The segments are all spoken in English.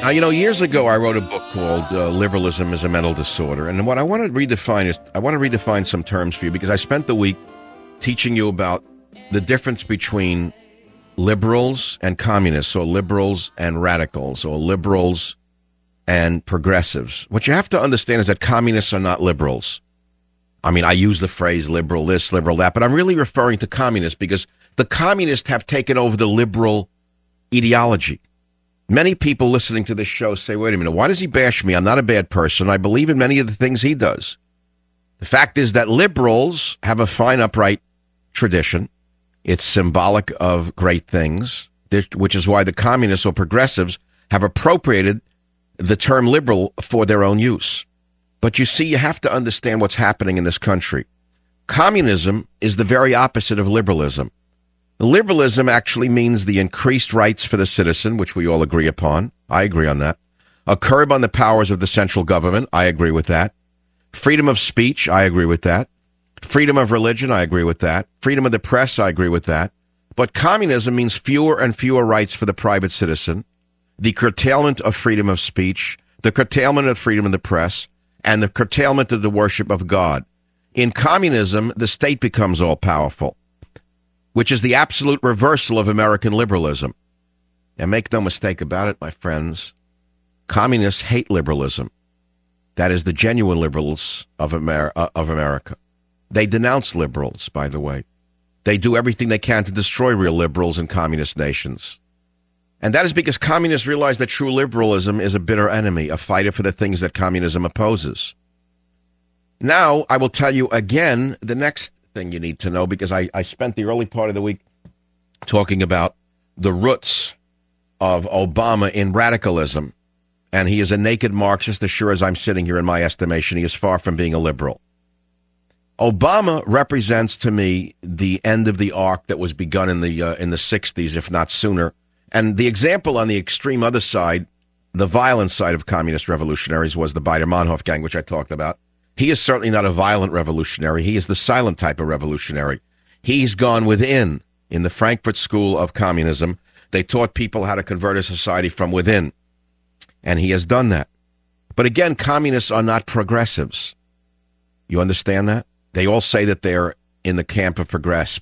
Now, you know, years ago I wrote a book called Liberalism is a Mental Disorder. And what I want to redefine is, I want to redefine some terms for you because I spent the week teaching you about the difference between liberals and communists, or liberals and radicals, or liberals and progressives. What you have to understand is that communists are not liberals. I mean, I use the phrase liberal this, liberal that, but I'm really referring to communists because the communists have taken over the liberal ideology. Many people listening to this show say, wait a minute, why does he bash me? I'm not a bad person. I believe in many of the things he does. The fact is that liberals have a fine, upright tradition. It's symbolic of great things, which is why the communists or progressives have appropriated the term liberal for their own use. But you see, you have to understand what's happening in this country. Communism is the very opposite of liberalism. Liberalism actually means the increased rights for the citizen, which we all agree upon. I agree on that. A curb on the powers of the central government. I agree with that. Freedom of speech. I agree with that. Freedom of religion. I agree with that. Freedom of the press. I agree with that. But communism means fewer and fewer rights for the private citizen, the curtailment of freedom of speech, the curtailment of freedom of the press, and the curtailment of the worship of God. In communism, the state becomes all-powerful, which is the absolute reversal of American liberalism. And make no mistake about it, my friends, communists hate liberalism. That is the genuine liberals of America. They denounce liberals, by the way. They do everything they can to destroy real liberals in communist nations. And that is because communists realize that true liberalism is a bitter enemy, a fighter for the things that communism opposes. Now, I will tell you again the next thing you need to know, because I spent the early part of the week talking about the roots of Obama in radicalism, and he is a naked Marxist as sure as I'm sitting here. In my estimation, he is far from being a liberal. Obama represents to me the end of the arc that was begun in the 60s, if not sooner. And the example on the extreme other side, the violent side of communist revolutionaries, was the Baader-Meinhof gang, which I talked about. He is certainly not a violent revolutionary. He is the silent type of revolutionary. He's gone within. In the Frankfurt School of Communism, they taught people how to convert a society from within. And he has done that. But again, communists are not progressives. You understand that? They all say that they're in the camp of progress.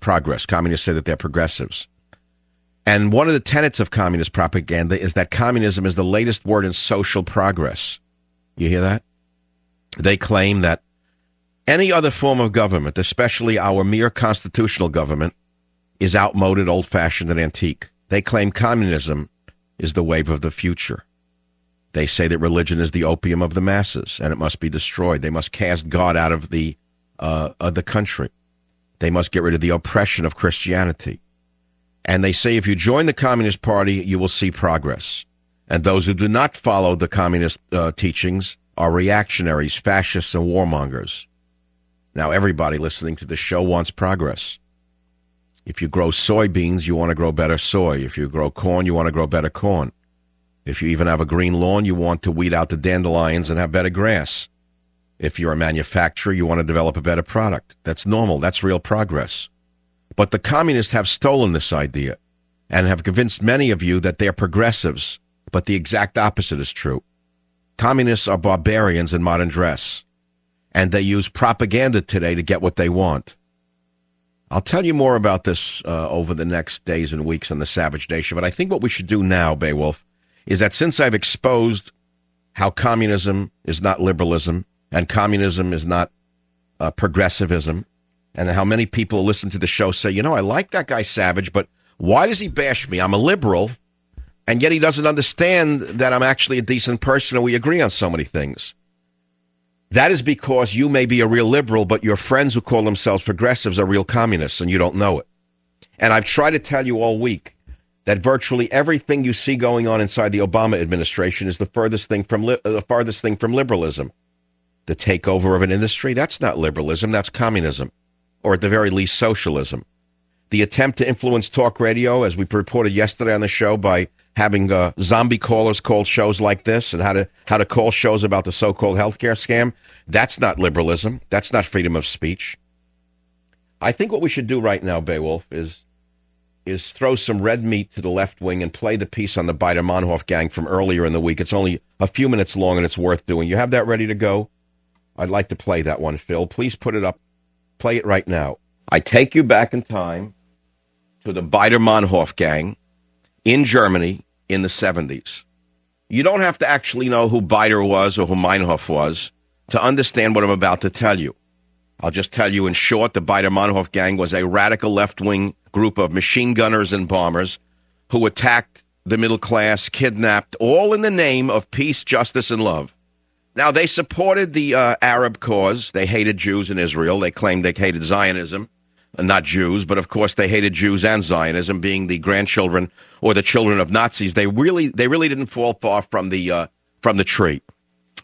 Communists say that they're progressives. And one of the tenets of communist propaganda is that communism is the latest word in social progress. You hear that? They claim that any other form of government, especially our mere constitutional government, is outmoded, old-fashioned, and antique. They claim communism is the wave of the future. They say that religion is the opium of the masses, and it must be destroyed. They must cast God out of the country. They must get rid of the oppression of Christianity. And they say if you join the Communist Party, you will see progress. And those who do not follow the communist teachings are reactionaries, fascists, and warmongers. Now, everybody listening to the show wants progress. If you grow soybeans, you want to grow better soy. If you grow corn, you want to grow better corn. If you even have a green lawn, you want to weed out the dandelions and have better grass. If you're a manufacturer, you want to develop a better product. That's normal. That's real progress. But the communists have stolen this idea and have convinced many of you that they're progressives, but the exact opposite is true. Communists are barbarians in modern dress, and they use propaganda today to get what they want. I'll tell you more about this over the next days and weeks on the Savage Nation, but I think what we should do now, Beowulf, is that since I've exposed how communism is not liberalism and communism is not progressivism, and how many people listen to the show say, you know, I like that guy Savage, but why does he bash me? I'm a liberal. And yet he doesn't understand that I'm actually a decent person and we agree on so many things. That is because you may be a real liberal, but your friends who call themselves progressives are real communists, and you don't know it. And I've tried to tell you all week that virtually everything you see going on inside the Obama administration is the farthest thing from liberalism. The takeover of an industry, that's not liberalism, that's communism, or at the very least socialism. The attempt to influence talk radio, as we reported yesterday on the show, by having zombie callers call shows like this and how to call shows about the so-called healthcare scam, that's not liberalism. That's not freedom of speech. I think what we should do right now, Beowulf, is is throw some red meat to the left wing and play the piece on the Baader-Meinhof gang from earlier in the week. It's only a few minutes long, and it's worth doing. You have that ready to go? I'd like to play that one, Phil. Please put it up. Play it right now. I take you back in time to the Baader-Meinhof gang in Germany in the 70s. You don't have to actually know who Baader was or who Meinhof was to understand what I'm about to tell you. I'll just tell you in short, the Baader-Meinhof gang was a radical left-wing group of machine gunners and bombers who attacked the middle class, kidnapped, all in the name of peace, justice, and love. Now, they supported the Arab cause. They hated Jews in Israel. They claimed they hated Zionism, not Jews, but of course they hated Jews and Zionism, being the grandchildren or the children of Nazis. They really didn't fall far from the tree.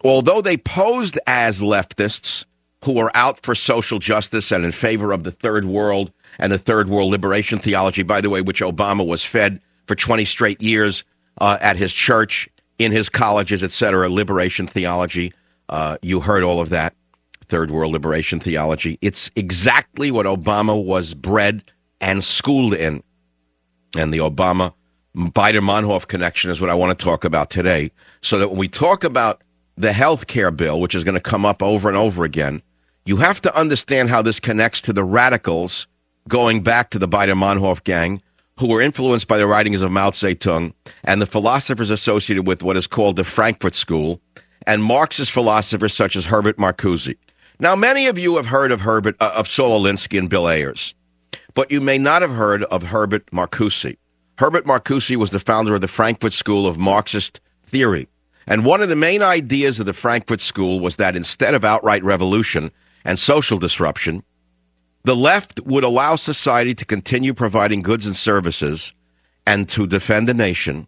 Although they posed as leftists who were out for social justice and in favor of the third world and the third world liberation theology, by the way, which Obama was fed for 20 straight years at his church, in his colleges, etc., liberation theology. You heard all of that, third world liberation theology. It's exactly what Obama was bred and schooled in. And the Obama-Baader-Meinhof connection is what I want to talk about today. So that when we talk about the health care bill, which is going to come up over and over again, you have to understand how this connects to the radicals going back to the Baader-Meinhof gang, who were influenced by the writings of Mao Zedong and the philosophers associated with what is called the Frankfurt School and Marxist philosophers such as Herbert Marcuse. Now, many of you have heard of Saul Alinsky and Bill Ayers, but you may not have heard of Herbert Marcuse. Herbert Marcuse was the founder of the Frankfurt School of Marxist theory. And one of the main ideas of the Frankfurt School was that instead of outright revolution and social disruption, the left would allow society to continue providing goods and services and to defend the nation,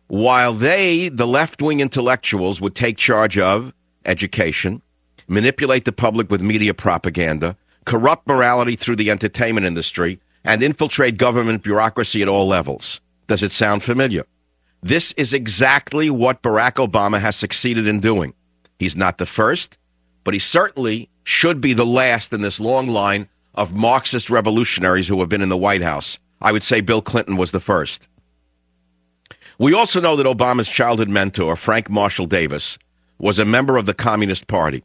while they, the left-wing intellectuals, would take charge of education, manipulate the public with media propaganda, corrupt morality through the entertainment industry, and infiltrate government bureaucracy at all levels. Does it sound familiar? This is exactly what Barack Obama has succeeded in doing. He's not the first, but he certainly should be the last in this long line of Marxist revolutionaries who have been in the White House. I would say Bill Clinton was the first. We also know that Obama's childhood mentor, Frank Marshall Davis, was a member of the Communist Party.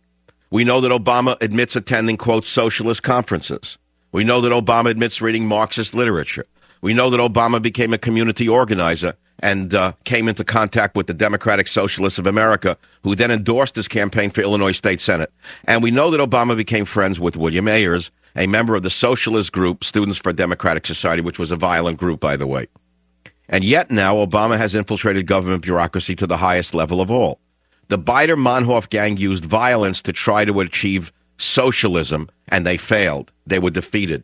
We know that Obama admits attending, quote, socialist conferences. We know that Obama admits reading Marxist literature. We know that Obama became a community organizer and came into contact with the Democratic Socialists of America, who then endorsed his campaign for Illinois State Senate. And we know that Obama became friends with William Ayers, a member of the socialist group, Students for Democratic Society, which was a violent group, by the way. And yet now Obama has infiltrated government bureaucracy to the highest level of all. The Baader-Meinhof gang used violence to try to achieve socialism, and they failed. They were defeated.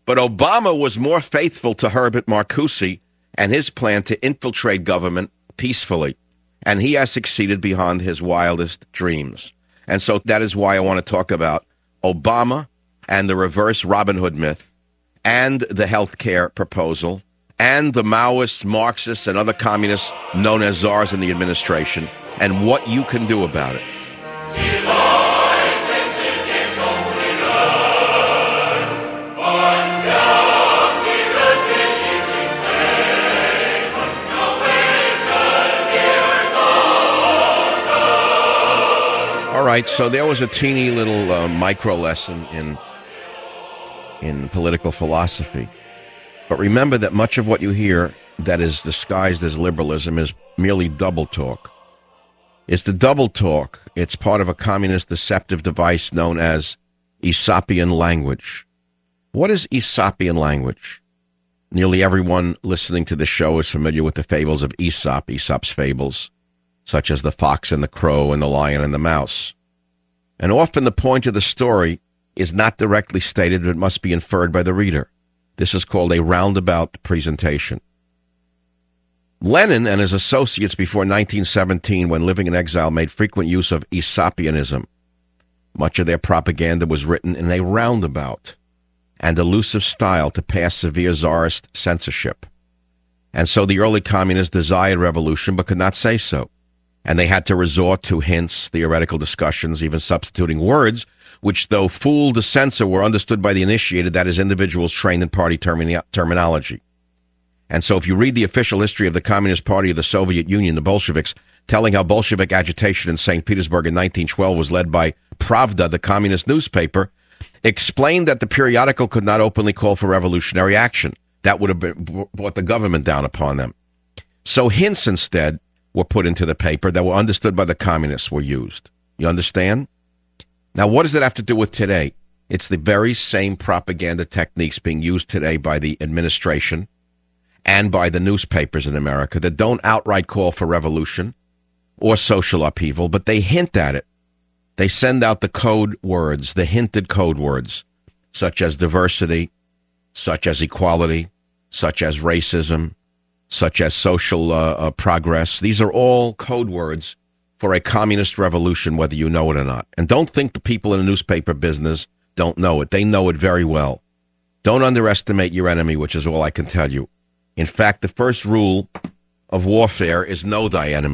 But Obama was more faithful to Herbert Marcuse and his plan to infiltrate government peacefully. And he has succeeded beyond his wildest dreams. And so that is why I want to talk about Obama and the reverse Robin Hood myth and the health care proposal and the Maoists, Marxists, and other communists known as czars in the administration and what you can do about it. All right, so there was a teeny little micro lesson in political philosophy. But remember that much of what you hear that is disguised as liberalism is merely double talk. It's the double talk. It's part of a communist deceptive device known as Aesopian language. What is Aesopian language? Nearly everyone listening to the show is familiar with the fables of Aesop, Aesop's fables, such as the fox and the crow and the lion and the mouse. And often the point of the story is not directly stated, but must be inferred by the reader. This is called a roundabout presentation. Lenin and his associates before 1917, when living in exile, made frequent use of Aesopianism. Much of their propaganda was written in a roundabout and elusive style to pass severe czarist censorship. And so the early communists desired revolution but could not say so. And they had to resort to hints, theoretical discussions, even substituting words, which, though fooled the censor, were understood by the initiated, that is, individuals trained in party terminology. And so if you read the official history of the Communist Party of the Soviet Union, the Bolsheviks, telling how Bolshevik agitation in St. Petersburg in 1912 was led by Pravda, the communist newspaper, explained that the periodical could not openly call for revolutionary action. That would have brought the government down upon them. So hints instead were put into the paper that were understood by the communists were used. You understand? Now, what does it have to do with today? It's the very same propaganda techniques being used today by the administration and by the newspapers in America that don't outright call for revolution or social upheaval, but they hint at it. They send out the code words, the hinted code words, such as diversity, such as equality, such as racism, such as social progress. These are all code words for a communist revolution, whether you know it or not. And don't think the people in the newspaper business don't know it. They know it very well. Don't underestimate your enemy, which is all I can tell you. In fact, the first rule of warfare is know thy enemy.